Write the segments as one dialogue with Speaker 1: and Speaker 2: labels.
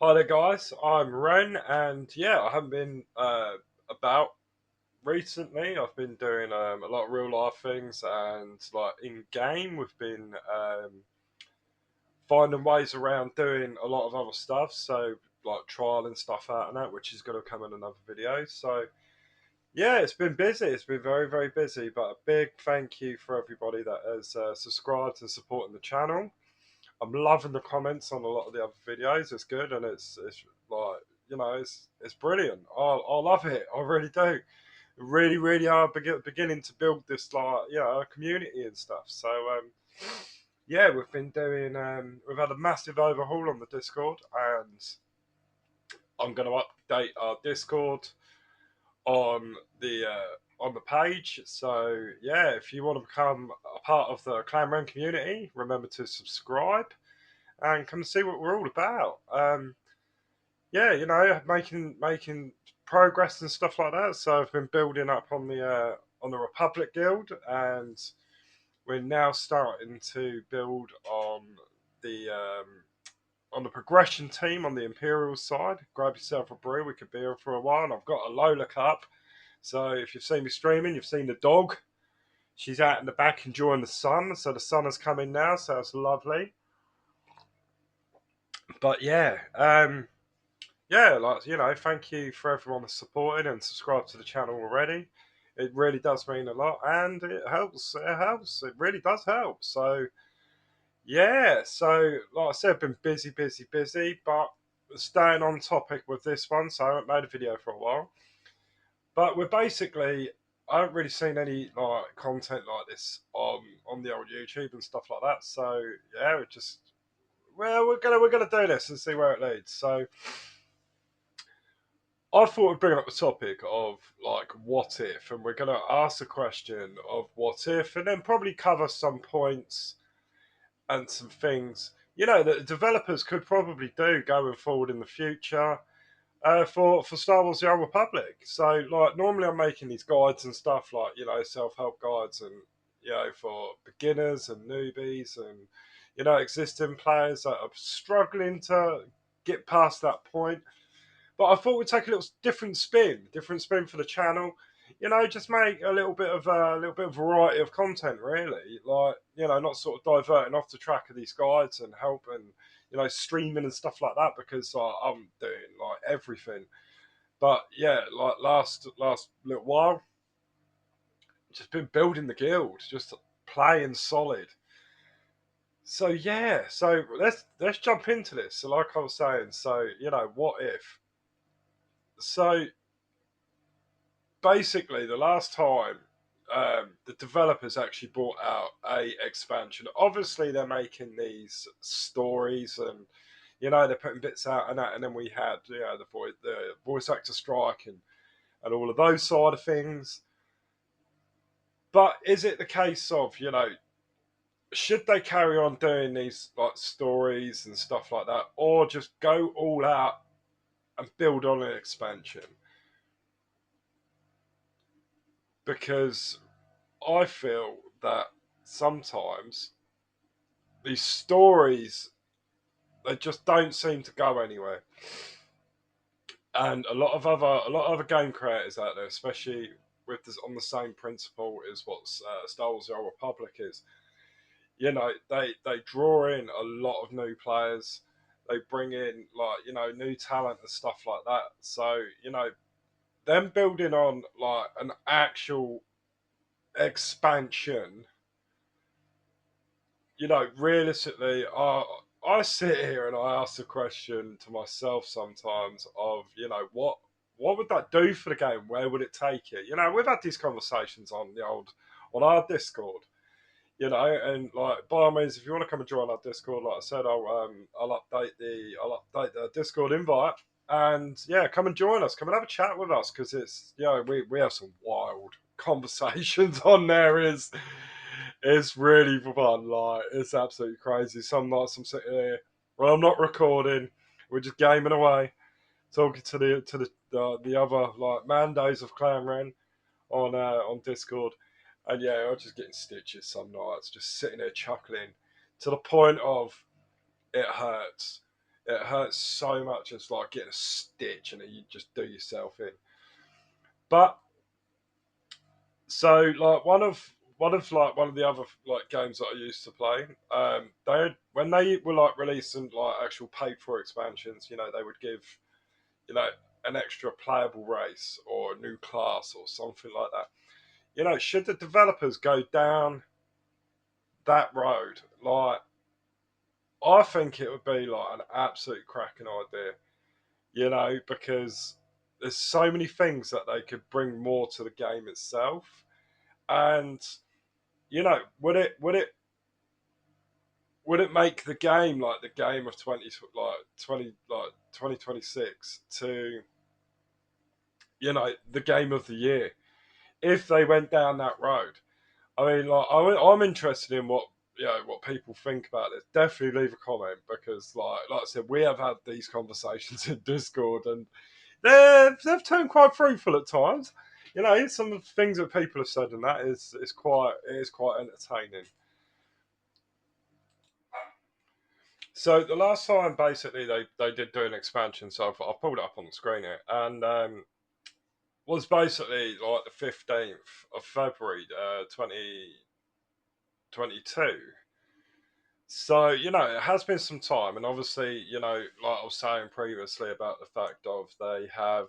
Speaker 1: Hi there, guys. I'm Ren, and yeah, I haven't been about recently. I've been doing a lot of real life things, and like in game, we've been finding ways around doing a lot of other stuff. So like trial and stuff out and that, which is going to come in another video. So yeah, it's been busy. It's been very very busy. But a big thank you for everybody that has subscribed and supporting the channel. I'm loving the comments on a lot of the other videos. It's good, and it's like it's brilliant. I love it. I really do. Really, really are beginning to build this community and stuff. So yeah, we've been doing. We've had a massive overhaul on the Discord, and I'm going to update our Discord on the page. So yeah, if you want to become a part of the Clan Ren community, remember to subscribe and come and see what we're all about. Yeah, making progress and stuff like that. So I've been building up on the Republic Guild, and we're now starting to build the um, on the progression team on the Imperial side. Grab yourself a brew. We could be here for a while. And I've got a Lola cup. So if you've seen me streaming, you've seen the dog. She's out in the back enjoying the sun. So the sun has come in now. So it's lovely. But yeah, thank you for everyone that's supported and subscribed to the channel already. It really does mean a lot, and it helps. It helps. It really does help. So yeah, so like I said, been busy, busy, busy, but staying on topic with this one. So I haven't made a video for a while, but we're basically. I haven't really seen any like content like this on the old YouTube and stuff like that. So yeah, we're gonna do this and see where it leads. So I thought we'd bring up the topic of like what if, and we're going to ask the question of what if, and then probably cover some points and some things that the developers could probably do going forward in the future for Star Wars: The Old Republic. So like normally I'm making these guides and stuff like self help guides and for beginners and newbies and existing players that are struggling to get past that point. But I thought we'd take a different spin for the channel. Just make a little bit of variety of content, really. Like not sort of diverting off the track of these guides and helping, streaming and stuff like that because I'm doing like everything. But yeah, like last little while, just been building the guild, just playing solid. So yeah, so let's jump into this. So like I was saying, so what if? So basically the last time the developers actually brought out a expansion. Obviously, they're making these stories, and they're putting bits out and that. And then we had the voice actor strike and all of those side of things. But is it the case of should they carry on doing these like stories and stuff like that, or just go all out and build on an expansion? Because I feel that sometimes these stories they just don't seem to go anywhere, and a lot of other game creators out there, especially with this on the same principle as what Star Wars: The Old Republic is. They draw in a lot of new players. They bring in new talent and stuff like that. So them building on like an actual expansion realistically, I sit here and I ask the question to myself sometimes of, what would that do for the game? Where would it take it? We've had these conversations on our Discord, and like by all means, if you want to come and join our Discord, like I said, I'll update the Discord invite. And yeah, come and join us. Come and have a chat with us because it's we have some wild conversations on there. It's really fun. Like it's absolutely crazy. Some nights I'm sitting here. Well, I'm not recording. We're just gaming away, talking to the other like Mandos of Clan Ren on Discord, and yeah, I'm just getting stitches some nights, just sitting there chuckling to the point of it hurts. It hurts so much. It's like getting a stitch and you just do yourself in. But so like one of the other like games that I used to play, they had, when they were like releasing like actual paid for expansions, they would give you know an extra playable race or a new class or something like that. Should the developers go down that road, like I think it would be like an absolute cracking idea, because there's so many things that they could bring more to the game itself. And would it make the game like the game of 2026 to the game of the year if they went down that road? I mean, like I'm interested in what people think about this. Definitely leave a comment because like I said, we have had these conversations in Discord and they've turned quite fruitful at times. Some of the things that people have said, and that is quite entertaining. So the last time, basically, they did do an expansion. So I've pulled it up on the screen here, and was basically like the 15th of February, 2022. So it has been some time, and obviously, like I was saying previously about the fact of they have,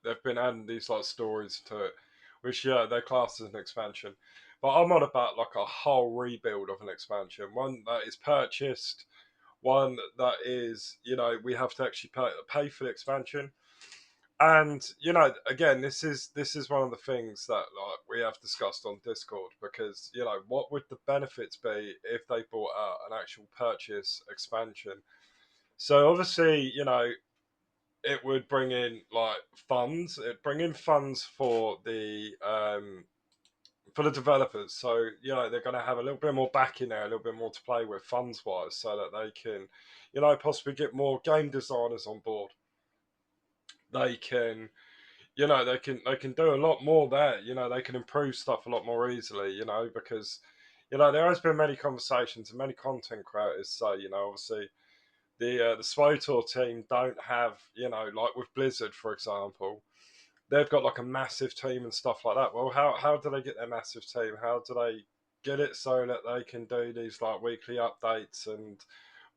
Speaker 1: they've been adding these like stories to it, which they're classed as an expansion. But I'm on about like a whole rebuild of an expansion, one that is purchased, one that is we have to actually pay for the expansion. And again, this is one of the things that like we have discussed on Discord because what would the benefits be if they bought out an actual purchase expansion? So obviously, it would bring in like funds. It bring in funds for the developers. So they're going to have a little bit more back in there, a little bit more to play with funds wise, so that they can possibly get more game designers on board. They can they can do a lot more there. They can improve stuff a lot more easily. Because there has been many conversations and many content creators say obviously the swtor team don't have like with Blizzard for example, they've got like a massive team and stuff like that. Well, how do they get their massive team? How do they get it so that they can do these like weekly updates and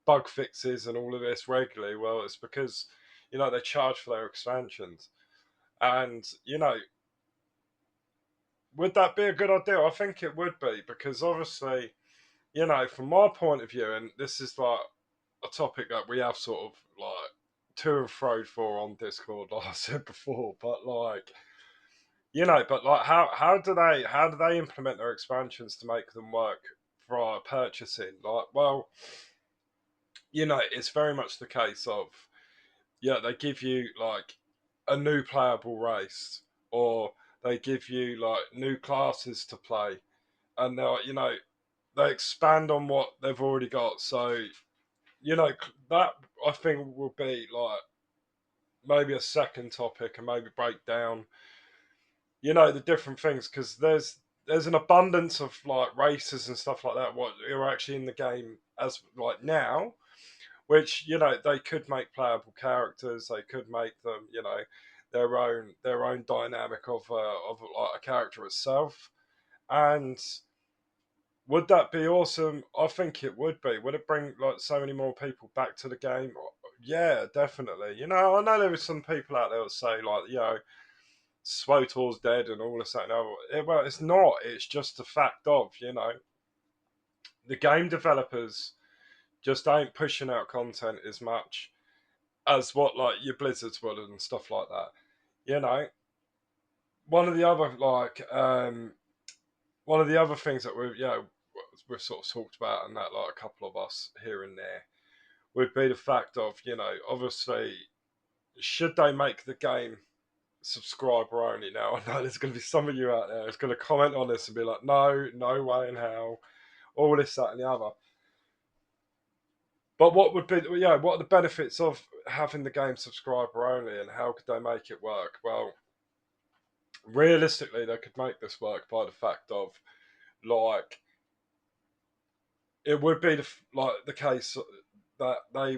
Speaker 1: bug fixes and all of this regularly? Well, it's because they charge for their expansions. And would that be a good idea? I think it would be because obviously, from my point of view, and this is like a topic that we have sort of like to and fro for on Discord, like I said before, but like how do they implement their expansions to make them work for purchasing? Like, well, it's very much the case of they give you like a new playable race, or they give you like new classes to play, and they expand on what they've already got. So that I think will be like maybe a second topic, and maybe break down the different things because there's an abundance of like races and stuff like that what are actually in the game as like now, which they could make playable characters. They could make them their own dynamic of like a character itself. And would that be awesome? I think it would be. Would it bring like so many more people back to the game? Yeah, definitely. I know there are some people out there that say like swotor's dead and all this that and well, it's not. It's just the fact of the game developers just ain't pushing out content as much as what like your Blizzards would and stuff like that. You know, one of the other one of the other things that we've sort of talked about, and that like a couple of us here and there would be the fact of obviously should they make the game subscriber only now? I know there's going to be some of you out there who's going to comment on this and be like, no, no way in hell, all this, that, and the other. But what would be, what are the benefits of having the game subscriber only, and how could they make it work? Well, realistically, they could make this work by the fact of like it would be like the case. that they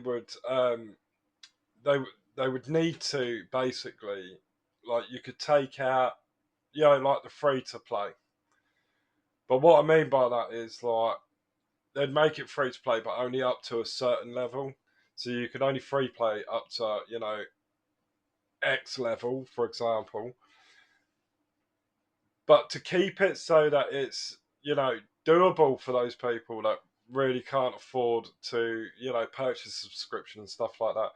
Speaker 1: they would need to basically, like, you could take out, like the free to play. But what I mean by that is, like, they'd make it free to play, but only up to a certain level. So you could only free play up to, X level, for example. But to keep it so that it's, doable for those people that really can't afford to, purchase a subscription and stuff like that.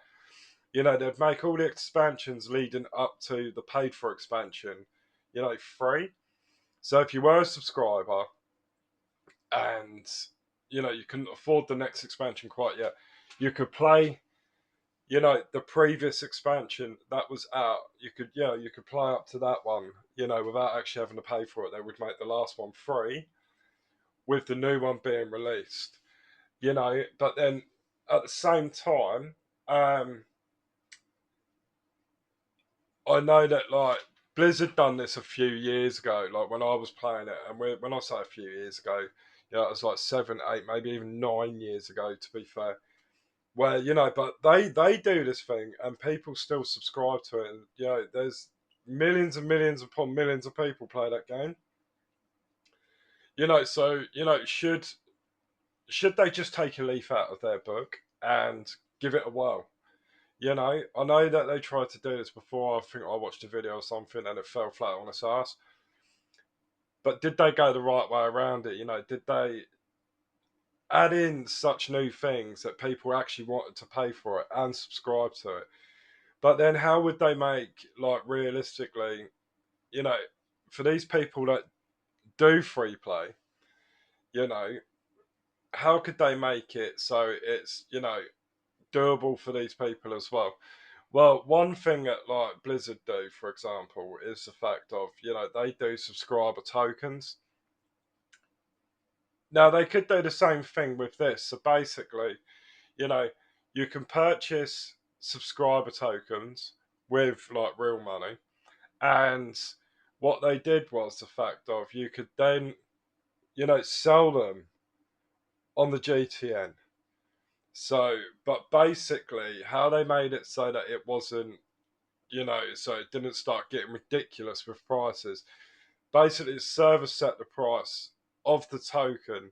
Speaker 1: They'd make all the expansions leading up to the paid for expansion, free. So if you were a subscriber and, you couldn't afford the next expansion quite yet, you could play, the previous expansion that was out. You could play up to that one, without actually having to pay for it. They would make the last one free with the new one being released, but then at the same time, um, I know that, like, Blizzard done this a few years ago, like when I was playing it, and when I say a few years ago, it was like 7, 8, maybe even 9 years ago, to be fair. Where, but they do this thing, and people still subscribe to it, and there's millions and millions upon millions of people play that game. So should they just take a leaf out of their book and give it a whirl? I know that they tried to do this before. I think I watched a video or something and it fell flat on its ass. But did they go the right way around it? Did they add in such new things that people actually wanted to pay for it and subscribe to it? But then how would they make, like, realistically, you know, for these people that do free play, you know, how could they make it so it's, doable for these people as well? Well, one thing that, like, Blizzard do, for example, is the fact of, they do subscriber tokens. Now they could do the same thing with this. So basically, you know, you can purchase subscriber tokens with, like, real money, and what they did was the fact of, you could then, sell them on the GTN. So, but basically, how they made it so that it wasn't, so it didn't start getting ridiculous with prices. Basically, the server set the price of the token,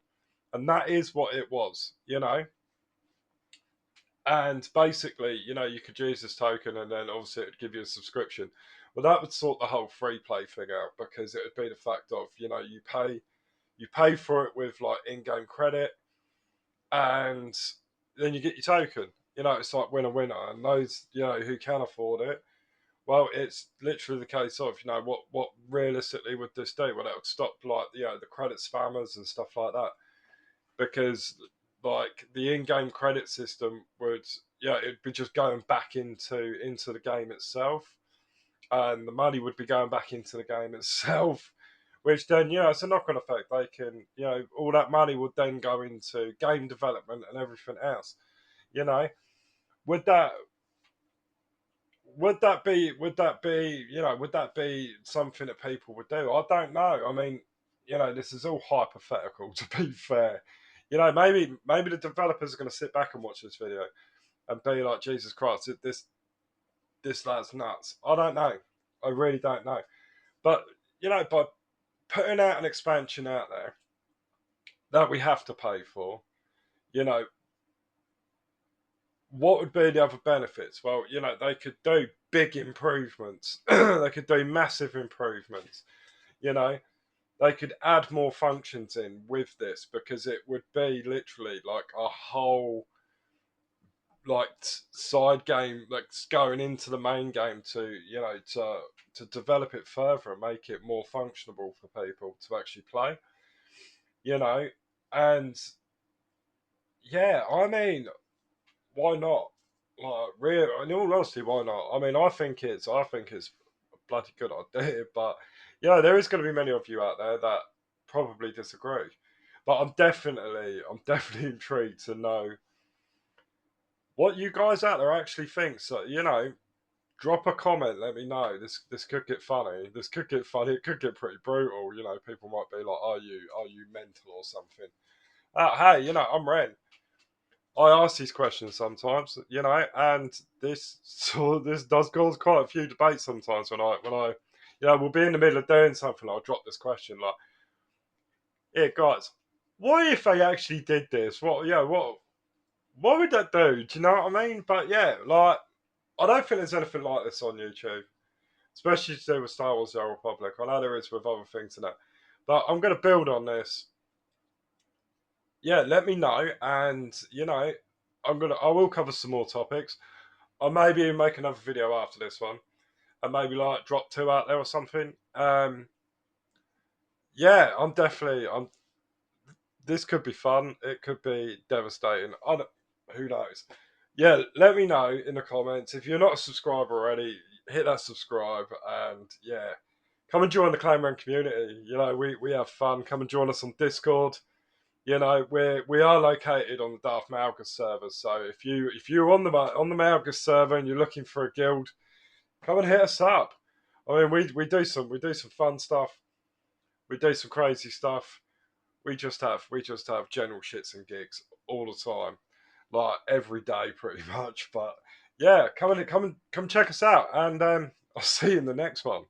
Speaker 1: and that is what it was. And basically, you could use this token, and then obviously it would give you a subscription. Well, that would sort the whole free play thing out, because it would be the fact of, you pay for it with, like, in-game credit, and then you get your token. It's like winner winner, and those, who can afford it, well, it's literally the case of, what realistically would this do? Well, it would stop, like, the credit spammers and stuff like that, because, like, the in-game credit system would, it'd be just going back into the game itself, and the money would be going back into the game itself, which then, it's a knock-on effect. They can, all that money would then go into game development and everything else. You know, would that would that be something that people would do? I don't know. I mean, this is all hypothetical, to be fair. Maybe the developers are going to sit back and watch this video and be like, Jesus Christ, this lad's nuts. I don't know. I really don't know. But, by putting out an expansion out there that we have to pay for, you know, what would be the other benefits? Well, they could do big improvements. They could do massive improvements. You know, they could add more functions in with this, because it would be literally like a whole, like, side game, like, going into the main game to, to develop it further and make it more functionable for people to actually play. You know, and yeah, I mean, why not? Like, real, in all honesty, why not? I mean, I think it's a bloody good idea, but there is going to be many of you out there that probably disagree. But I'm definitely intrigued to know what you guys out there actually think. So, drop a comment, let me know. This could get funny. This could get funny. It could get pretty brutal. People might be like, "Are you mental or something?" Hey, I'm Ren. I ask these questions sometimes, and this does cause quite a few debates sometimes when I we'll be in the middle of doing something. I'll drop this question like, "Here, guys, what if they actually did this? What would that do? Do you know what I mean?" But yeah, like I don't think there's anything like this on YouTube, especially to do with Star Wars: The Old Republic. I know there is with other things in it, but I'm going to build on this. Yeah, let me know, and I will cover some more topics. I'll maybe make another video after this one, and maybe like drop two out there or something. Yeah, I'm. This could be fun. It could be devastating. Who knows? Yeah, let me know in the comments if you're not a subscriber already. Hit that subscribe, and yeah, come and join the Claimant community. We have fun. Come and join us on Discord. We are located on the Darth Malgus server. So if you're on the Malgus server and you're looking for a guild, come and hit us up. I mean, we do some fun stuff. We do some crazy stuff. We just have general shits and gigs all the time, like every day, pretty much. But yeah, come check us out, and I'll see you in the next one.